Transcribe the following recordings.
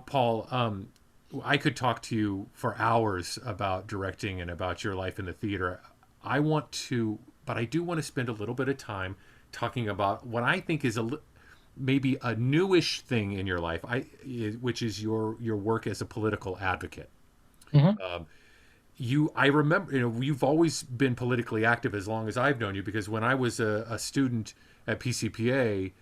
Paul, I could talk to you for hours about directing and about your life in the theater. But I do want to spend a little bit of time talking about what I think is maybe a newish thing in your life, which is your work as a political advocate. Hmm. I remember, you've always been politically active as long as I've known you, because when I was a student at PCPA,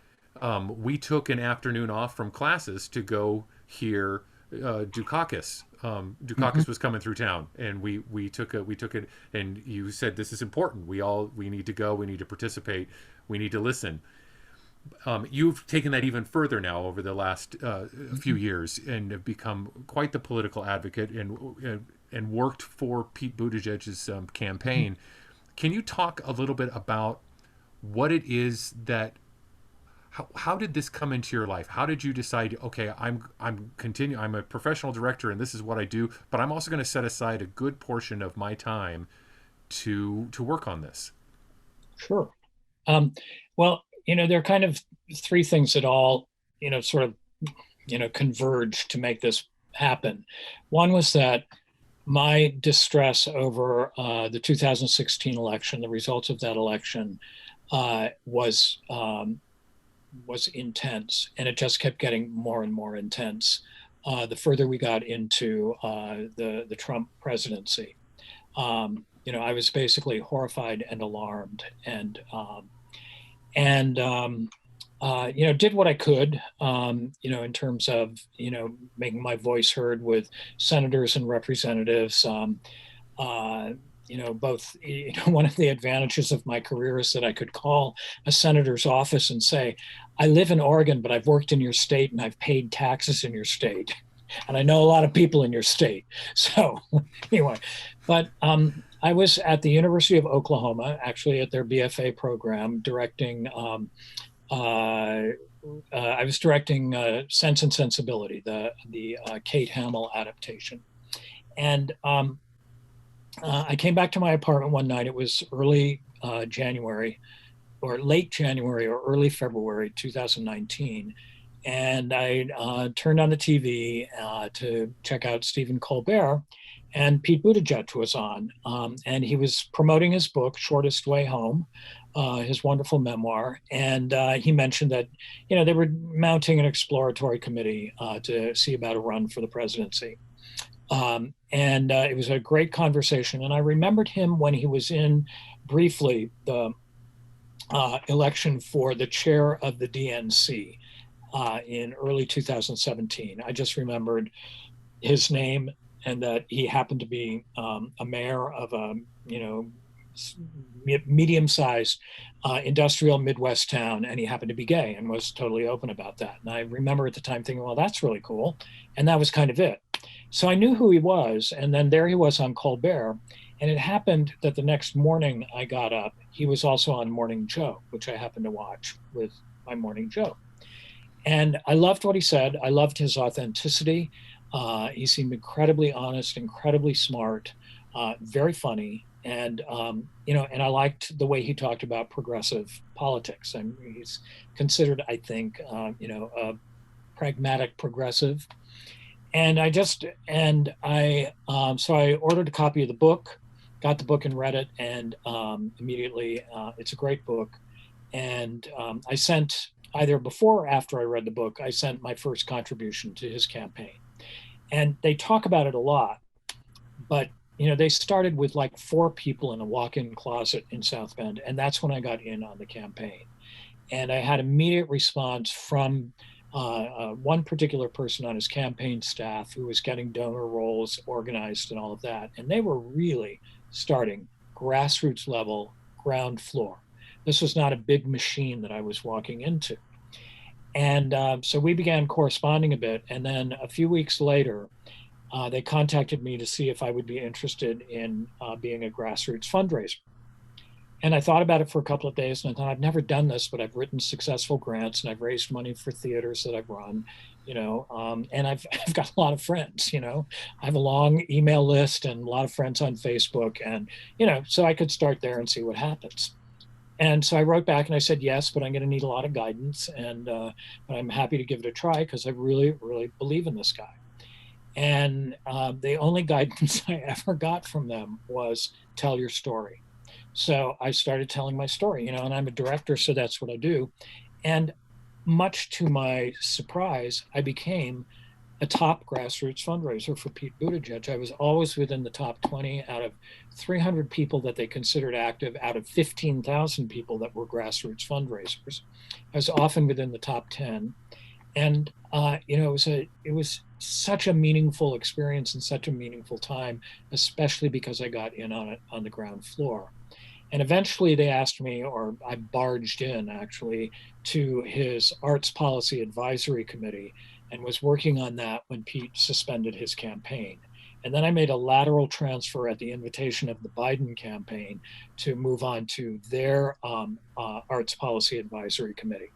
we took an afternoon off from classes to go hear Dukakis. Hmm. Dukakis was coming through town, and we took it, and you said this is important. We need to go. We need to participate. We need to listen. You've taken that even further now over the last few years and have become quite the political advocate and worked for Pete Buttigieg's campaign. Can you talk a little bit about what it is that how did this come into your life? How did you decide, okay, I'm a professional director and this is what I do, but I'm also going to set aside a good portion of my time to work on this? Sure. Um, well, there are kind of three things that all, sort of, converge to make this happen. One was that my distress over the 2016 election, the results of that election, was intense, and it just kept getting more and more intense the further we got into the Trump presidency. I was basically horrified and alarmed, and did what I could, in terms of making my voice heard with senators and representatives. Uh, both, one of the advantages of my career is that I could call a senator's office and say, I live in Oregon, but I've worked in your state and I've paid taxes in your state. And I know a lot of people in your state. So, anyway, but I was at the University of Oklahoma, actually at their BFA program, directing. I was directing Sense and Sensibility, the Kate Hamill adaptation, and I came back to my apartment one night. It was early January, or late January, or early February 2019. And I turned on the TV to check out Stephen Colbert, and Pete Buttigieg was on. And he was promoting his book, Shortest Way Home, his wonderful memoir. And he mentioned that, they were mounting an exploratory committee to see about a run for the presidency. And it was a great conversation. And I remembered him when he was in briefly the election for the chair of the DNC in early 2017. I just remembered his name and that he happened to be a mayor of a medium-sized industrial Midwest town, and he happened to be gay and was totally open about that. And I remember at the time thinking, well, that's really cool. And that was kind of it. So I knew who he was, and then there he was on Colbert. And it happened that the next morning I got up, he was also on Morning Joe, which I happened to watch with my Morning Joe. And I loved what he said. I loved his authenticity. He seemed incredibly honest, incredibly smart, very funny. And I liked the way he talked about progressive politics. And he's considered, I think, a pragmatic progressive. So I ordered a copy of the book, got the book and read it, and immediately, it's a great book. And I sent, either before or after I read the book, I sent my first contribution to his campaign. And they talk about it a lot, but they started with like 4 people in a walk-in closet in South Bend, and that's when I got in on the campaign. And I had immediate response from one particular person on his campaign staff who was getting donor rolls organized and all of that. And they were really starting grassroots level, ground floor. This was not a big machine that I was walking into. And so we began corresponding a bit. And then a few weeks later, they contacted me to see if I would be interested in being a grassroots fundraiser. And I thought about it for a couple of days, and I thought, I've never done this, but I've written successful grants and I've raised money for theaters that I've run, and I've got a lot of friends. I have a long email list and a lot of friends on Facebook, and so I could start there and see what happens. And so I wrote back and I said, yes, but I'm going to need a lot of guidance. And but I'm happy to give it a try because I really, really believe in this guy. And the only guidance I ever got from them was tell your story. So I started telling my story, and I'm a director, so that's what I do. And much to my surprise, I became a top grassroots fundraiser for Pete Buttigieg. I was always within the top 20 out of 300 people that they considered active, out of 15,000 people that were grassroots fundraisers. I was often within the top 10. And it was such a meaningful experience and such a meaningful time, especially because I got in on it on the ground floor. And eventually they asked me, or I barged in actually, to his Arts Policy Advisory Committee and was working on that when Pete suspended his campaign. And then I made a lateral transfer at the invitation of the Biden campaign to move on to their Arts Policy Advisory Committee.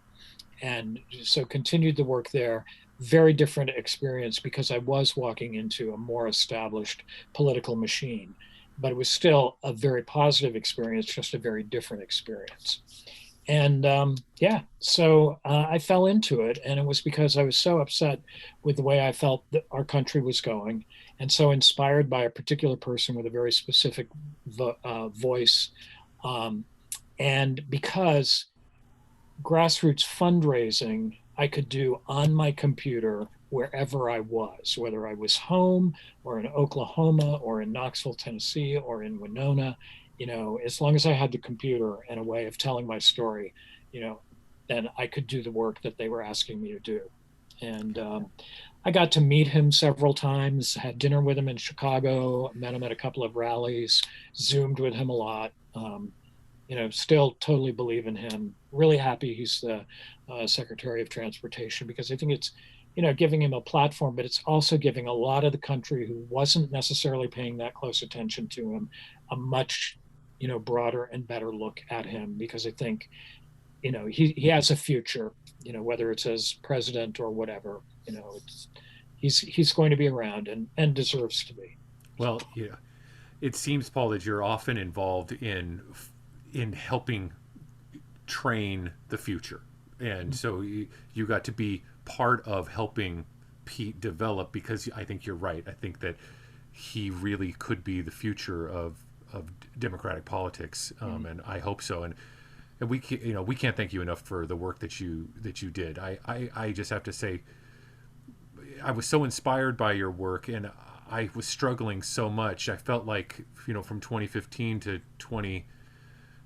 And so continued the work there. Very different experience because I was walking into a more established political machine, but it was still a very positive experience, just a very different experience. And so I fell into it. And it was because I was so upset with the way I felt that our country was going, and so inspired by a particular person with a very specific voice. And because grassroots fundraising I could do on my computer wherever I was, whether I was home or in Oklahoma or in Knoxville, Tennessee, or in Winona, as long as I had the computer and a way of telling my story, then I could do the work that they were asking me to do. And I got to meet him several times, had dinner with him in Chicago, met him at a couple of rallies, Zoomed with him a lot. Still totally believe in him. Really happy he's the Secretary of Transportation, because I think it's, giving him a platform, but it's also giving a lot of the country who wasn't necessarily paying that close attention to him a much, broader and better look at him, because I think, he has a future, whether it's as president or whatever, he's going to be around and deserves to be. Well, yeah, it seems, Paul, that you're often involved in helping train the future, and so you got to be part of helping Pete develop, because I think you're right. I think that he really could be the future of democratic politics, and I hope so. And we can't thank you enough for the work that you did. I just have to say, I was so inspired by your work, and I was struggling so much. I felt like, from 2015 to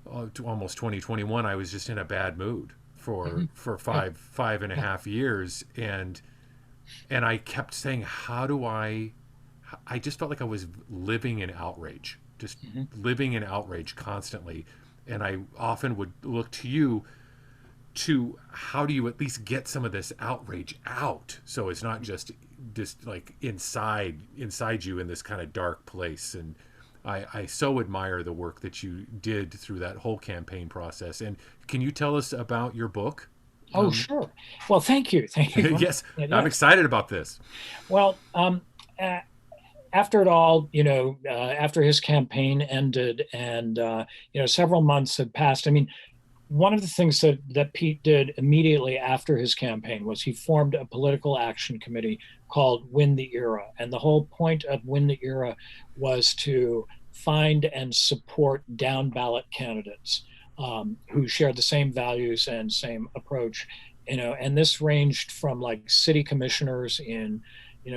almost 2021, I was just in a bad mood for five and a half years, and I kept saying, how do I just felt like I was living in outrage, just living in outrage constantly. And I often would look to you to, how do you at least get some of this outrage out, so it's not just like inside you in this kind of dark place. And I so admire the work that you did through that whole campaign process. And can you tell us about your book? Oh, sure. Well, thank you. Yes, I'm excited about this. Well, after it all, after his campaign ended and, several months had passed, I mean, one of the things that Pete did immediately after his campaign was he formed a political action committee called Win the Era. And the whole point of Win the Era was to find and support down ballot candidates who shared the same values and same approach. And this ranged from like city commissioners in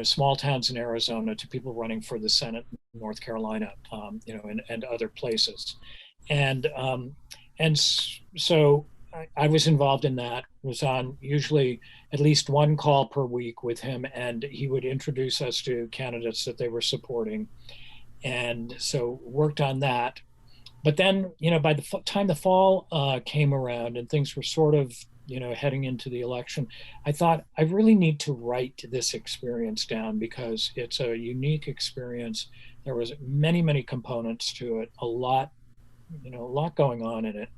small towns in Arizona to people running for the Senate in North Carolina, and other places. And so I was involved in that, was on usually at least one call per week with him, and he would introduce us to candidates that they were supporting. And so worked on that. But then, by the time the fall came around and things were sort of, heading into the election, I thought I really need to write this experience down, because it's a unique experience. There was many, many components to it, a lot going on in it.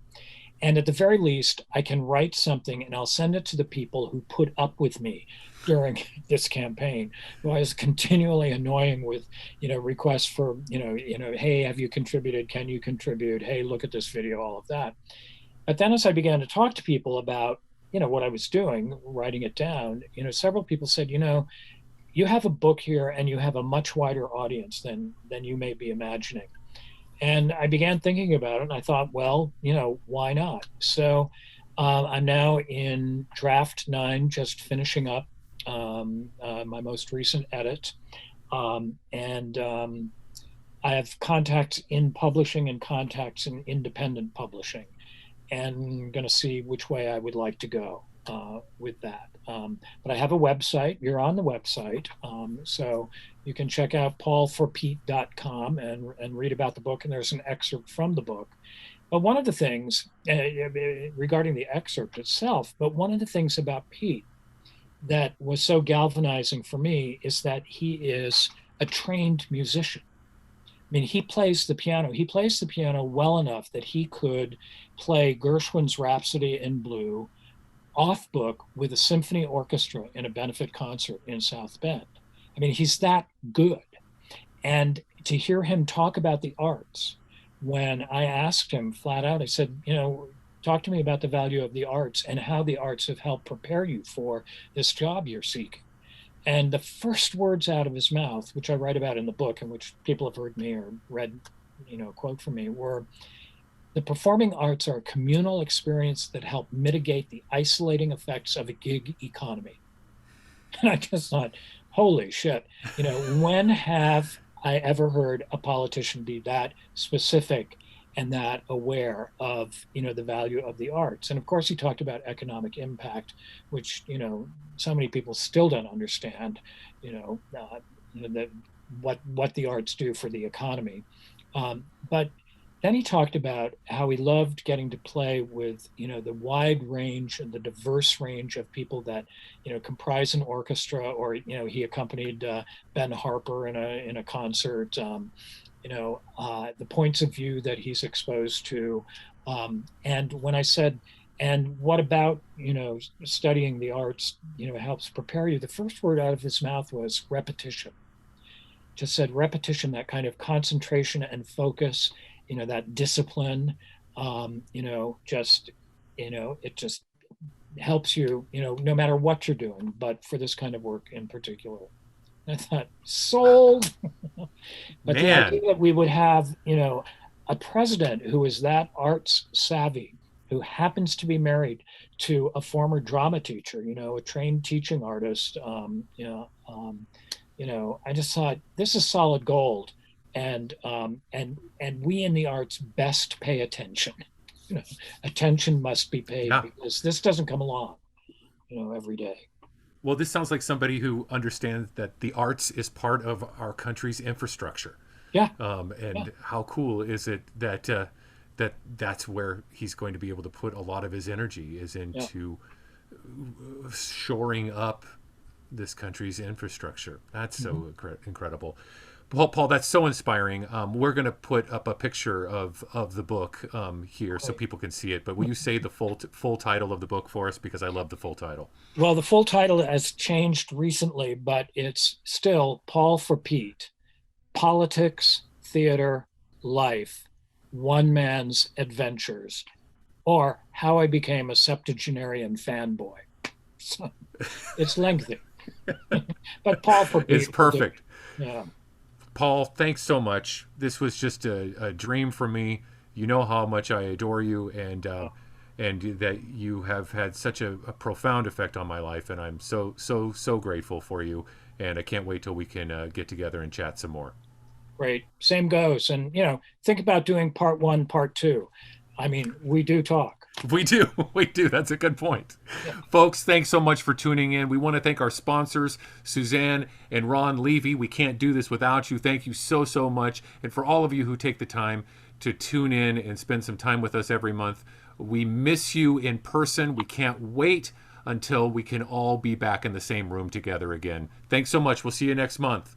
And at the very least, I can write something and I'll send it to the people who put up with me during this campaign, who I was continually annoying with, requests for, hey, have you contributed? Can you contribute? Hey, look at this video, all of that. But then as I began to talk to people about, what I was doing, writing it down, several people said, you have a book here and you have a much wider audience than you may be imagining. And I began thinking about it and I thought, well, why not? So I'm now in draft 9, just finishing up my most recent edit. And I have contacts in publishing and contacts in independent publishing, and going to see which way I would like to go with that. But I have a website. You're on the website. So you can check out paulforpete.com and read about the book. And there's an excerpt from the book. But one of the things regarding the excerpt itself, but one of the things about Pete that was so galvanizing for me is that he is a trained musician. I mean, he plays the piano. He plays the piano well enough that he could play Gershwin's Rhapsody in Blue off book with a symphony orchestra in a benefit concert in South Bend. I mean, he's that good. And to hear him talk about the arts, when I asked him flat out, I said, talk to me about the value of the arts and how the arts have helped prepare you for this job you're seeking. And the first words out of his mouth, which I write about in the book and which people have heard me or read, quote from me, were, the performing arts are a communal experience that help mitigate the isolating effects of a gig economy. And I just thought, holy shit, when have I ever heard a politician be that specific and that aware of, the value of the arts? And of course, he talked about economic impact, which, so many people still don't understand, what the arts do for the economy. But then he talked about how he loved getting to play with, the wide range and the diverse range of people that, comprise an orchestra, or, he accompanied Ben Harper in a concert, the points of view that he's exposed to. And when I said, and what about, studying the arts, helps prepare you, the first word out of his mouth was repetition. Just said repetition, that kind of concentration and focus, that discipline, it just helps you, no matter what you're doing, but for this kind of work in particular. And I thought, sold. But the idea that we would have, a president who is that arts savvy, who happens to be married to a former drama teacher, a trained teaching artist, I just thought, this is solid gold. And we in the arts best pay attention. Attention must be paid, because this doesn't come along, every day. Well, this sounds like somebody who understands that the arts is part of our country's infrastructure. Yeah. How cool is it that that's where he's going to be able to put a lot of his energy, is into shoring up this country's infrastructure. That's so incredible. Paul, that's so inspiring. We're going to put up a picture of the book here so people can see it. But will you say the full title of the book for us? Because I love the full title. Well, the full title has changed recently, but it's still Paul for Pete: Politics, Theater, Life, One Man's Adventures, or How I Became a Septuagenarian Fanboy. So, it's lengthy. But Paul for Pete is perfect. Yeah. Paul, thanks so much. This was just a dream for me. You know how much I adore you, and that you have had such a profound effect on my life, and I'm so grateful for you. And I can't wait till we can get together and chat some more. Great. Same goes. And, think about doing part 1, part 2. I mean, we do talk. We do. That's a good point. Yeah. Folks, thanks so much for tuning in. We want to thank our sponsors, Suzanne and Ron Levy. We can't do this without you. Thank you so much. And for all of you who take the time to tune in and spend some time with us every month, we miss you in person. We can't wait until we can all be back in the same room together again. Thanks so much. We'll see you next month.